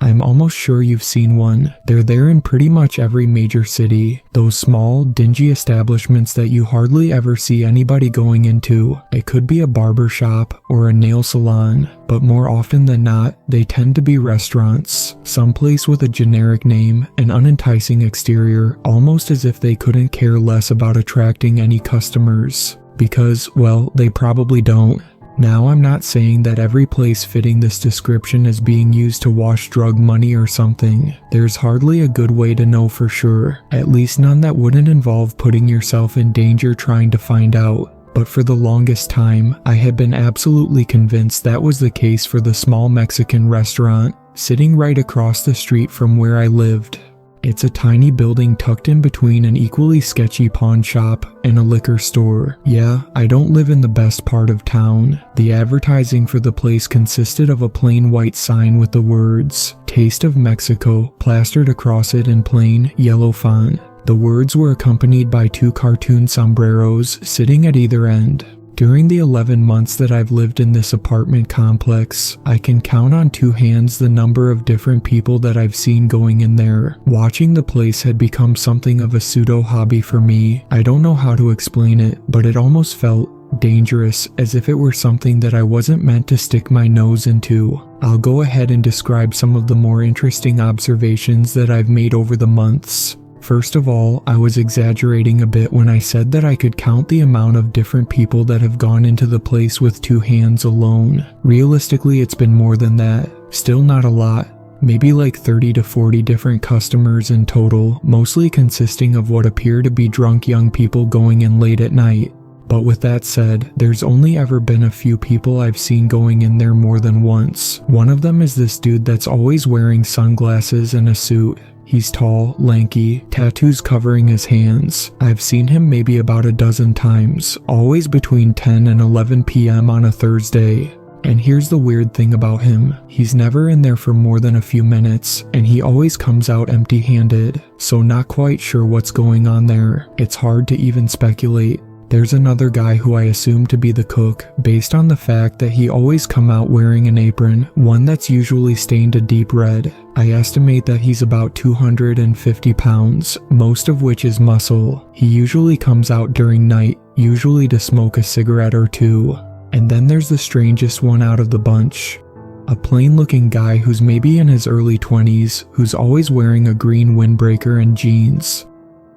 I'm almost sure you've seen one. They're there in pretty much every major city. Those small, dingy establishments that you hardly ever see anybody going into. It could be a barber shop or a nail salon, but more often than not, they tend to be restaurants. Someplace with a generic name, an unenticing exterior, almost as if they couldn't care less about attracting any customers. Because, well, they probably don't. Now, I'm not saying that every place fitting this description is being used to wash drug money or something. There's hardly a good way to know for sure, at least none that wouldn't involve putting yourself in danger trying to find out. But for the longest time, I had been absolutely convinced that was the case for the small Mexican restaurant, sitting right across the street from where I lived. It's a tiny building tucked in between an equally sketchy pawn shop and a liquor store. Yeah, I don't live in the best part of town. The advertising for the place consisted of a plain white sign with the words, "Taste of Mexico," plastered across it in plain, yellow font. The words were accompanied by two cartoon sombreros sitting at either end. During the 11 months that I've lived in this apartment complex, I can count on two hands the number of different people that I've seen going in there. Watching the place had become something of a pseudo-hobby for me. I don't know how to explain it, but it almost felt dangerous, as if it were something that I wasn't meant to stick my nose into. I'll go ahead and describe some of the more interesting observations that I've made over the months. First of all, I was exaggerating a bit when I said that I could count the amount of different people that have gone into the place with two hands alone. Realistically, it's been more than that. Still not a lot. Maybe like 30 to 40 different customers in total, mostly consisting of what appear to be drunk young people going in late at night. But with that said, there's only ever been a few people I've seen going in there more than once. One of them is this dude that's always wearing sunglasses and a suit. He's tall, lanky, tattoos covering his hands. I've seen him maybe about a dozen times, always between 10 and 11 p.m. on a Thursday. And here's the weird thing about him. He's never in there for more than a few minutes, and he always comes out empty-handed. So not quite sure what's going on there. It's hard to even speculate. There's another guy who I assume to be the cook, based on the fact that he always come out wearing an apron, one that's usually stained a deep red. I estimate that he's about 250 pounds, most of which is muscle. He usually comes out during night, usually to smoke a cigarette or two. And then there's the strangest one out of the bunch. A plain-looking guy who's maybe in his early 20s, who's always wearing a green windbreaker and jeans.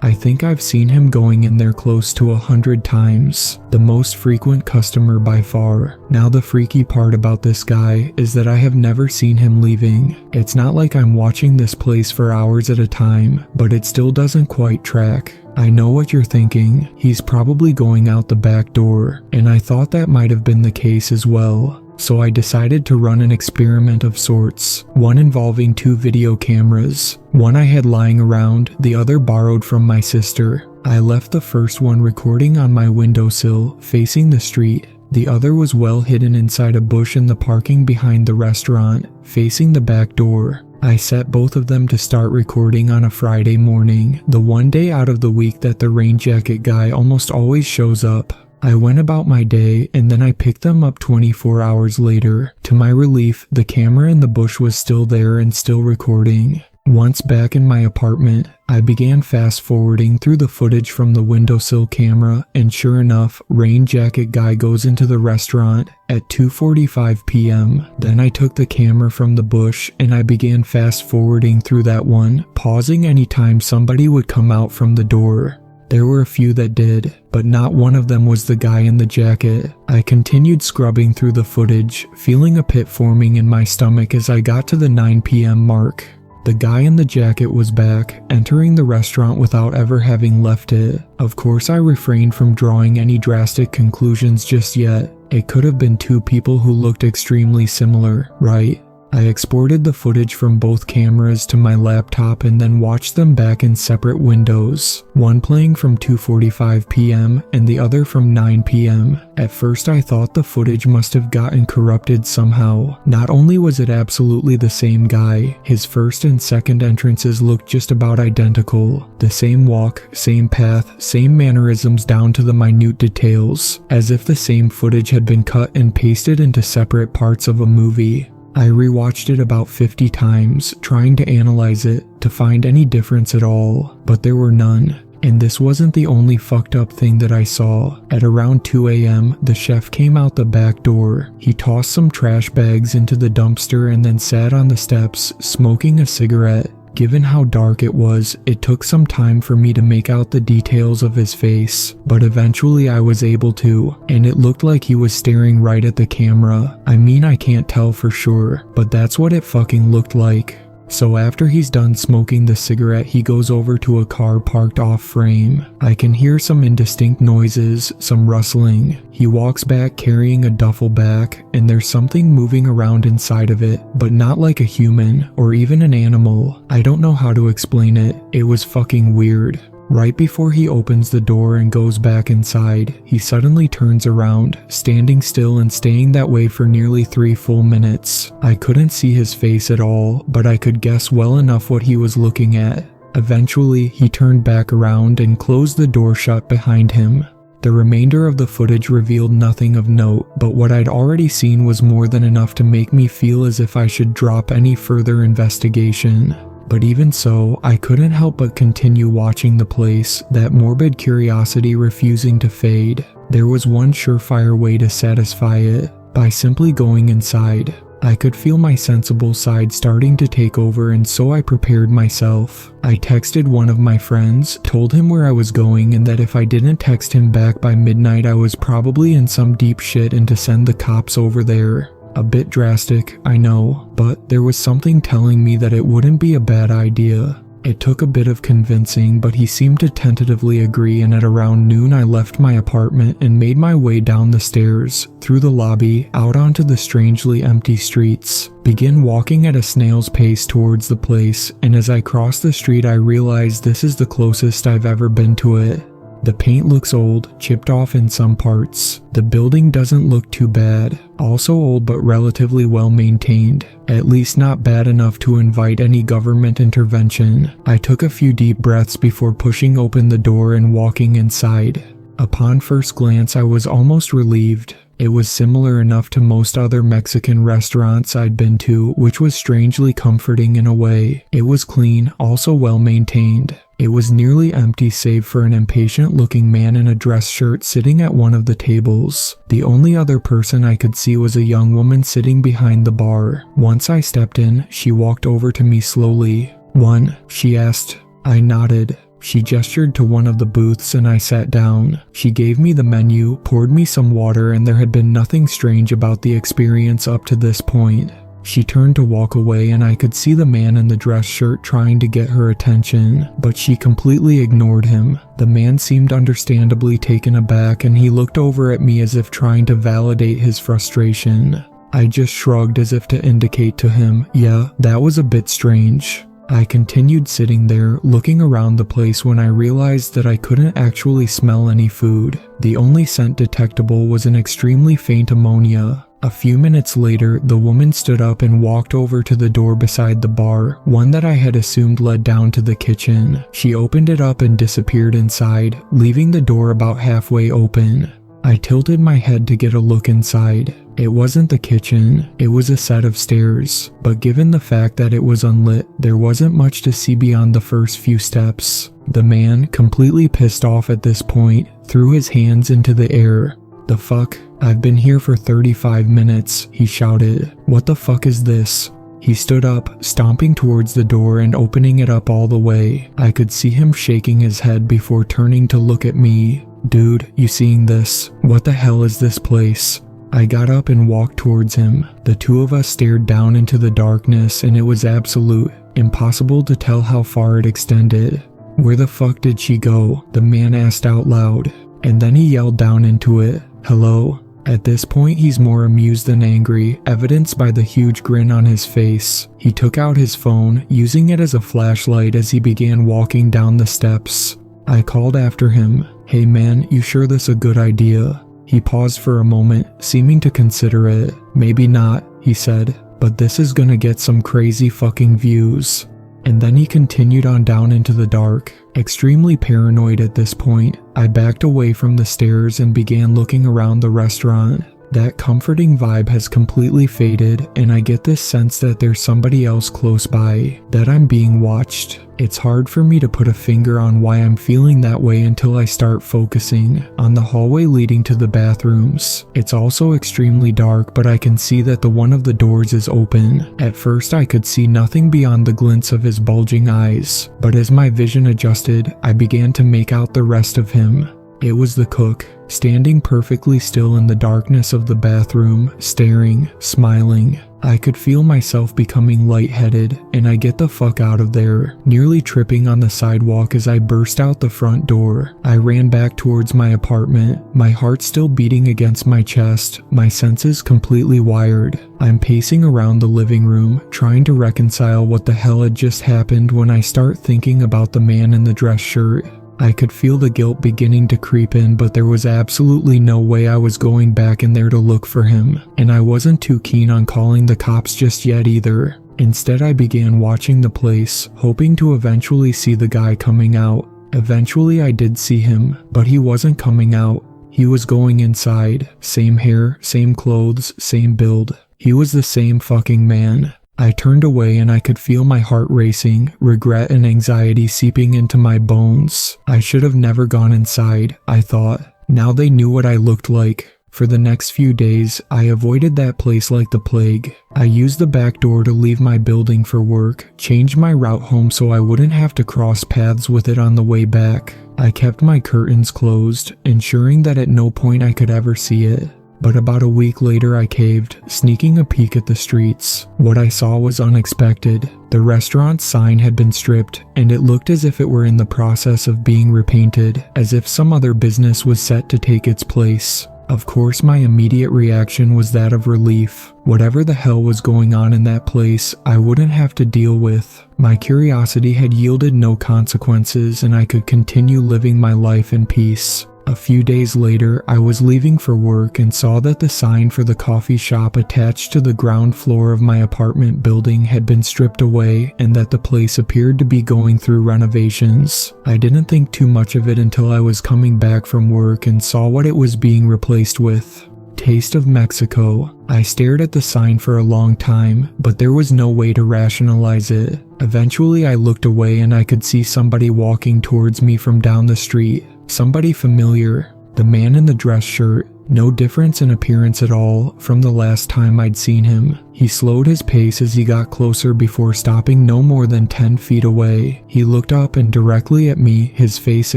I think I've seen him going in there close to 100 times, the most frequent customer by far. Now the freaky part about this guy is that I have never seen him leaving. It's not like I'm watching this place for hours at a time, but it still doesn't quite track. I know what you're thinking, he's probably going out the back door, and I thought that might have been the case as well. So I decided to run an experiment of sorts, one involving two video cameras. One I had lying around, the other borrowed from my sister. I left the first one recording on my windowsill, facing the street. The other was well hidden inside a bush in the parking behind the restaurant, facing the back door. I set both of them to start recording on a Friday morning, the one day out of the week that the rain jacket guy almost always shows up. I went about my day, and then I picked them up 24 hours later. To my relief, the camera in the bush was still there and still recording. Once back in my apartment, I began fast-forwarding through the footage from the windowsill camera, and sure enough, rain jacket guy goes into the restaurant at 2:45 p.m. Then I took the camera from the bush, and I began fast-forwarding through that one, pausing anytime somebody would come out from the door. There were a few that did, but not one of them was the guy in the jacket. I continued scrubbing through the footage, feeling a pit forming in my stomach as I got to the 9 p.m. mark. The guy in the jacket was back, entering the restaurant without ever having left it. Of course, I refrained from drawing any drastic conclusions just yet. It could have been two people who looked extremely similar, right? I exported the footage from both cameras to my laptop and then watched them back in separate windows, one playing from 2:45 p.m. and the other from 9 p.m. At first I thought the footage must have gotten corrupted somehow. Not only was it absolutely the same guy, his first and second entrances looked just about identical. The same walk, same path, same mannerisms down to the minute details, as if the same footage had been cut and pasted into separate parts of a movie. I rewatched it about 50 times, trying to analyze it, to find any difference at all, but there were none. And this wasn't the only fucked up thing that I saw. At around 2 a.m., the chef came out the back door. He tossed some trash bags into the dumpster and then sat on the steps, smoking a cigarette. Given how dark it was, it took some time for me to make out the details of his face, but eventually I was able to, and it looked like he was staring right at the camera. I mean, I can't tell for sure, but that's what it fucking looked like. So after he's done smoking the cigarette, he goes over to a car parked off frame. I can hear some indistinct noises, some rustling. He walks back carrying a duffel bag, and there's something moving around inside of it, but not like a human or even an animal. I don't know how to explain it. It was fucking weird. Right before he opens the door and goes back inside, he suddenly turns around, standing still and staying that way for nearly 3 full minutes. I couldn't see his face at all, but I could guess well enough what he was looking at. Eventually, he turned back around and closed the door shut behind him. The remainder of the footage revealed nothing of note, but what I'd already seen was more than enough to make me feel as if I should drop any further investigation. But even so, I couldn't help but continue watching the place, that morbid curiosity refusing to fade. There was one surefire way to satisfy it, by simply going inside. I could feel my sensible side starting to take over, and so I prepared myself. I texted one of my friends, told him where I was going and that if I didn't text him back by midnight I was probably in some deep shit and to send the cops over there. A bit drastic, I know, but there was something telling me that it wouldn't be a bad idea. It took a bit of convincing, but he seemed to tentatively agree, and at around noon I left my apartment and made my way down the stairs, through the lobby, out onto the strangely empty streets. Begin walking at a snail's pace towards the place, and as I crossed the street I realized this is the closest I've ever been to it. The paint looks old, chipped off in some parts. The building doesn't look too bad, also old but relatively well maintained, at least not bad enough to invite any government intervention. I took a few deep breaths before pushing open the door and walking inside. Upon first glance I was almost relieved. It was similar enough to most other Mexican restaurants I'd been to, which was strangely comforting in a way. It was clean, also well maintained. It was nearly empty save for an impatient-looking man in a dress shirt sitting at one of the tables. The only other person I could see was a young woman sitting behind the bar. Once I stepped in, she walked over to me slowly. "One?" she asked. I nodded. She gestured to one of the booths and I sat down. She gave me the menu, poured me some water, and there had been nothing strange about the experience up to this point. She turned to walk away and I could see the man in the dress shirt trying to get her attention, but she completely ignored him. The man seemed understandably taken aback and he looked over at me as if trying to validate his frustration. I just shrugged as if to indicate to him, yeah, that was a bit strange. I continued sitting there, looking around the place when I realized that I couldn't actually smell any food. The only scent detectable was an extremely faint ammonia. A few minutes later, the woman stood up and walked over to the door beside the bar, one that I had assumed led down to the kitchen. She opened it up and disappeared inside, leaving the door about halfway open. I tilted my head to get a look inside. It wasn't the kitchen, it was a set of stairs, but given the fact that it was unlit, there wasn't much to see beyond the first few steps. The man, completely pissed off at this point, threw his hands into the air. "The fuck? I've been here for 35 minutes, he shouted. "What the fuck is this?" He stood up, stomping towards the door and opening it up all the way. I could see him shaking his head before turning to look at me. "Dude, you seeing this? What the hell is this place?" I got up and walked towards him. The two of us stared down into the darkness and it was absolute, impossible to tell how far it extended. "Where the fuck did she go?" the man asked out loud. And then he yelled down into it, "Hello?" At this point, he's more amused than angry, evidenced by the huge grin on his face. He took out his phone, using it as a flashlight as he began walking down the steps. I called after him, "Hey man, you sure this a good idea?" He paused for a moment, seeming to consider it. "Maybe not," he said, "but this is gonna get some crazy fucking views." And then he continued on down into the dark. Extremely paranoid at this point, I backed away from the stairs and began looking around the restaurant. That comforting vibe has completely faded, and I get this sense that there's somebody else close by, that I'm being watched. It's hard for me to put a finger on why I'm feeling that way until I start focusing on the hallway leading to the bathrooms. It's also extremely dark, but I can see that the one of the doors is open. At first I could see nothing beyond the glints of his bulging eyes, but as my vision adjusted, I began to make out the rest of him. It was the cook, standing perfectly still in the darkness of the bathroom, staring, smiling. I could feel myself becoming lightheaded, and I get the fuck out of there, nearly tripping on the sidewalk as I burst out the front door. I ran back towards my apartment, my heart still beating against my chest, my senses completely wired. I'm pacing around the living room, trying to reconcile what the hell had just happened when I start thinking about the man in the dress shirt. I could feel the guilt beginning to creep in, but there was absolutely no way I was going back in there to look for him, and I wasn't too keen on calling the cops just yet either. Instead, I began watching the place, hoping to eventually see the guy coming out. Eventually, I did see him, but he wasn't coming out. He was going inside. Same hair, same clothes, same build. He was the same fucking man. I turned away and I could feel my heart racing, regret and anxiety seeping into my bones. I should have never gone inside, I thought. Now they knew what I looked like. For the next few days, I avoided that place like the plague. I used the back door to leave my building for work, changed my route home so I wouldn't have to cross paths with it on the way back. I kept my curtains closed, ensuring that at no point I could ever see it. But about a week later I caved, sneaking a peek at the streets. What I saw was unexpected. The restaurant's sign had been stripped, and it looked as if it were in the process of being repainted, as if some other business was set to take its place. Of course, my immediate reaction was that of relief. Whatever the hell was going on in that place, I wouldn't have to deal with. My curiosity had yielded no consequences, and I could continue living my life in peace. A few days later, I was leaving for work and saw that the sign for the coffee shop attached to the ground floor of my apartment building had been stripped away and that the place appeared to be going through renovations. I didn't think too much of it until I was coming back from work and saw what it was being replaced with. Taste of Mexico. I stared at the sign for a long time, but there was no way to rationalize it. Eventually, I looked away and I could see somebody walking towards me from down the street. Somebody familiar. The man in the dress shirt. No difference in appearance at all from the last time I'd seen him. He slowed his pace as he got closer before stopping no more than 10 feet away. He looked up and directly at me, his face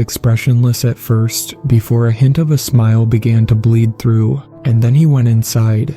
expressionless at first, before a hint of a smile began to bleed through. And then he went inside.